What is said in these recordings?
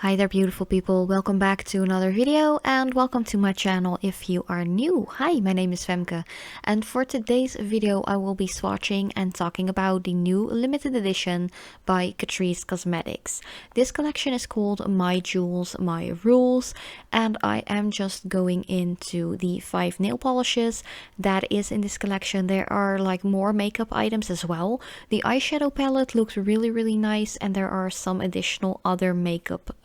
Hi there beautiful people, welcome back to another video and welcome to my channel if you are new. Hi, my name is Femke and for today's video I will be swatching and talking about the new limited edition by Catrice Cosmetics. This collection is called My Jewels, My Rules and I am just going into the 5 nail polishes that is in this collection. There are like more makeup items as well. The eyeshadow palette looks really nice and there are some additional other makeup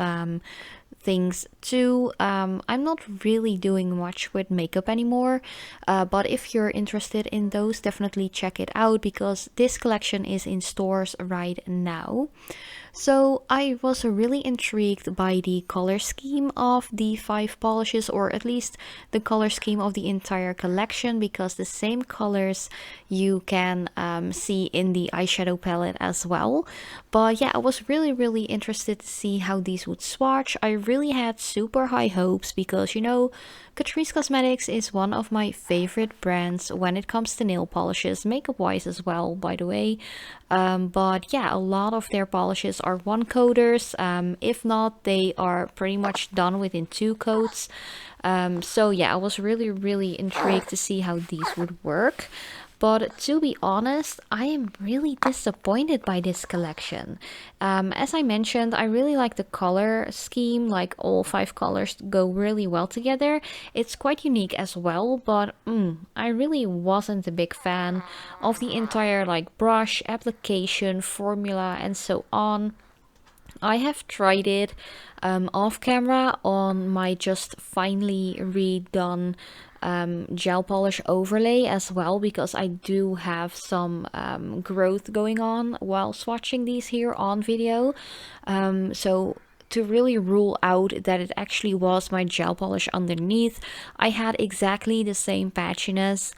things too. I'm not really doing much with makeup anymore, but if you're interested in those, definitely check it out because this collection is in stores right now. So I was really intrigued by the color scheme of the 5 polishes, or at least the color scheme of the entire collection, because the same colors you can see in the eyeshadow palette as well. But yeah, I was really interested to see how these would swatch. I really had super high hopes because, you know, Catrice Cosmetics is one of my favorite brands when it comes to nail polishes, makeup wise as well, by the way. But yeah, a lot of their polishes are one coaters. If not, they are pretty much done within 2 coats. So yeah, I was really intrigued to see how these would work. But to be honest, I am really disappointed by this collection. As I mentioned, I really like the color scheme, like all 5 colors go really well together. It's quite unique as well, but I really wasn't a big fan of the entire like brush, application, formula and so on. I have tried it off camera on my just finally redone gel polish overlay as well, because I do have some growth going on while swatching these here on video. So to really rule out that it actually was my gel polish underneath, I had exactly the same patchiness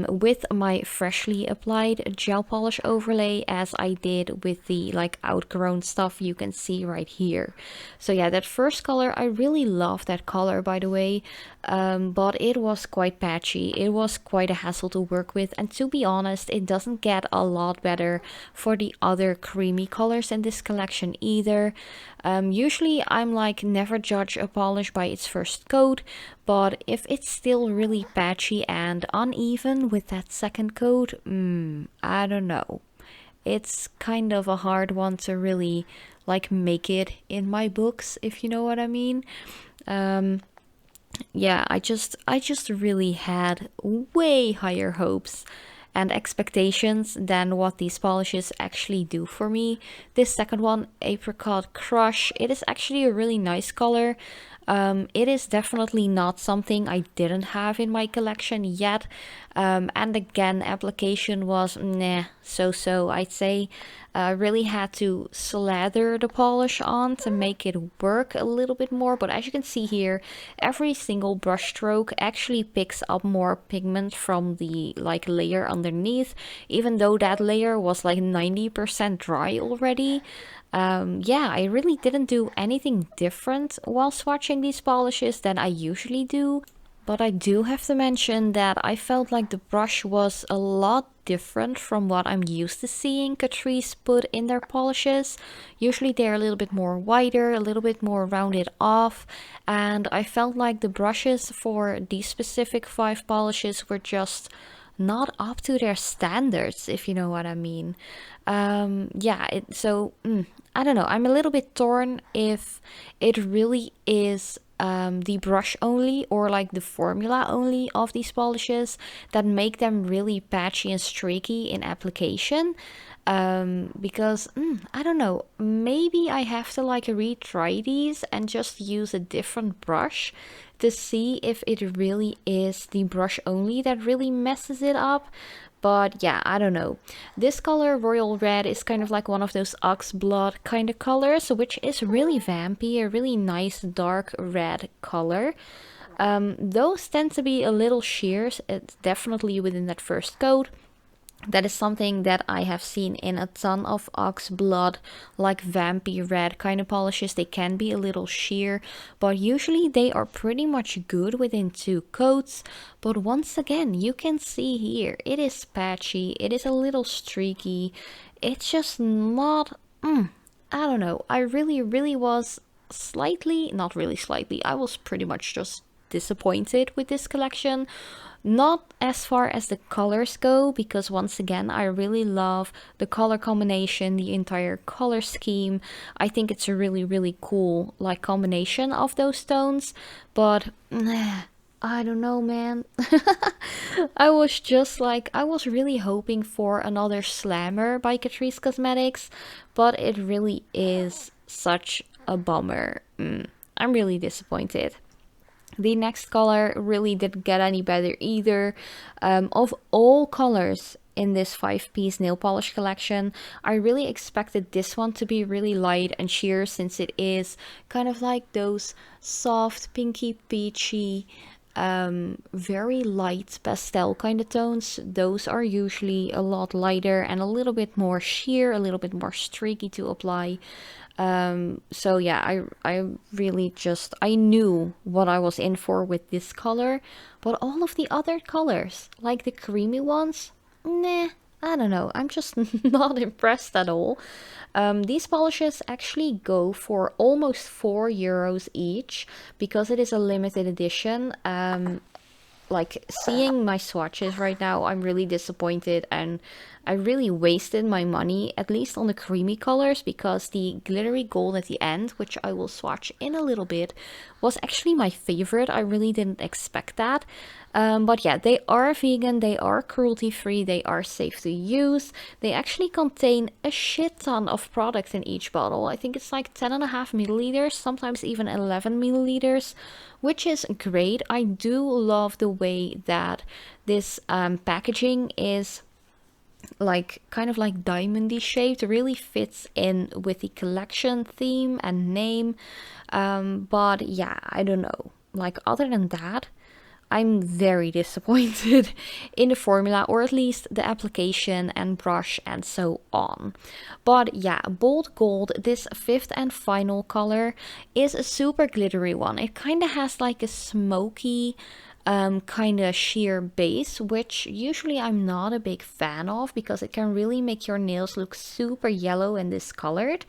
with my freshly applied gel polish overlay as I did with the like outgrown stuff you can see right here. So yeah, that first color, I really love that color, by the way, but it was quite patchy. It was quite a hassle to work with, and to be honest, it doesn't get a lot better for the other creamy colors in this collection either. Usually I'm like, never judge a polish by its first coat, but if it's still really patchy and uneven with that second coat, I don't know. It's kind of a hard one to really like make it in my books, if you know what I mean. Yeah, I just really had way higher hopes and expectations than what these polishes actually do for me. This second one, Apricot Crush, it is actually a really nice color. It is definitely not something I didn't have in my collection yet. And again, application was so I'd say. Really had to slather the polish on to make it work a little bit more, but as you can see here, every single brush stroke actually picks up more pigment from the like layer underneath, even though that layer was like 90% dry already. Yeah, I really didn't do anything different while swatching these polishes than I usually do. But I do have to mention that I felt like the brush was a lot different from what I'm used to seeing Catrice put in their polishes. Usually they're a little bit more wider, a little bit more rounded off, and I felt like the brushes for these specific 5 polishes were just not up to their standards, if you know what I mean. Yeah, I don't know, I'm a little bit torn if it really is the brush only or like the formula only of these polishes that make them really patchy and streaky in application. Because I don't know, maybe I have to like retry these and just use a different brush to see if it really is the brush only that really messes it up. But yeah, I don't know. This color, Royal Red, is kind of like one of those ox blood kind of colors, which is really vampy, a really nice dark red color. Those tend to be a little sheer. It's definitely within that first coat. That is something that I have seen in a ton of ox blood, like vampy red kind of polishes. They can be a little sheer, but usually they are pretty much good within 2 coats. But once again, you can see here, it is patchy, it is a little streaky. It's just not, I don't know. I really was slightly, not really slightly, I was pretty much just disappointed with this collection. Not as far as the colors go, because once again, I really love the color combination, the entire color scheme. I think it's a really cool like combination of those tones, but I don't know, man. I was just like, I was really hoping for another Slammer by Catrice Cosmetics, but it really is such a bummer. I'm really disappointed. The next color really didn't get any better either. Of all colors in this 5-piece nail polish collection, I really expected this one to be really light and sheer, since it is kind of like those soft pinky peachy very light pastel kind of tones. Those are usually a lot lighter and a little bit more sheer, a little bit more streaky to apply. So yeah, I really just, I knew what I was in for with this color, but all of the other colors, like the creamy ones, nah, I don't know, I'm just not impressed at all. These polishes actually go for almost €4 each, because it is a limited edition. Like, seeing my swatches right now, I'm really disappointed, and I really wasted my money, at least on the creamy colors, because the glittery gold at the end, which I will swatch in a little bit, was actually my favorite. I really didn't expect that. But yeah, they are vegan, they are cruelty free, they are safe to use. They actually contain a shit ton of product in each bottle. I think it's like 10.5 milliliters, sometimes even 11 milliliters, which is great. I do love the way that this packaging is like kind of like diamondy shaped. It really fits in with the collection theme and name. But yeah, I don't know, like, other than that, I'm very disappointed in the formula, or at least the application and brush and so on. But yeah, Bold Gold, this 5th and final color, is a super glittery one. It kind of has like a smoky kind of sheer base, which usually I'm not a big fan of, because it can really make your nails look super yellow and discolored.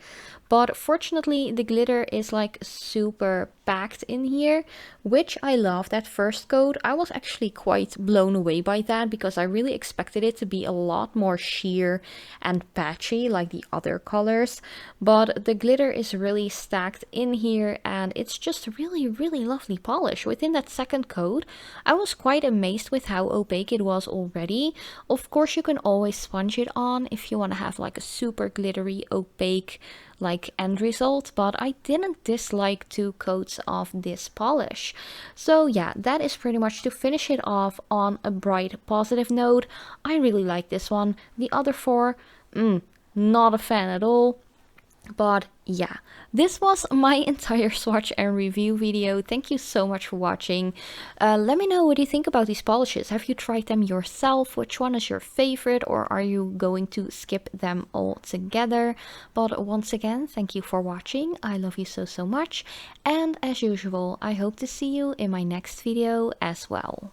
But fortunately, the glitter is like super packed in here, which I love. That first coat, I was actually quite blown away by that, because I really expected it to be a lot more sheer and patchy like the other colors. But the glitter is really stacked in here, and it's just really lovely polish. Within that second coat, I was quite amazed with how opaque it was already. Of course, you can always sponge it on if you want to have like a super glittery, opaque like end result, but I didn't dislike 2 coats of this polish. So yeah, that is pretty much to finish it off on a bright positive note. I really like this one. The other 4, not a fan at all. But yeah, this was my entire swatch and review video. Thank you so much for watching. Let me know what you think about these polishes. Have you tried them yourself? Which one is your favorite? Or are you going to skip them all together? But once again, thank you for watching. I love you so much. And as usual, I hope to see you in my next video as well.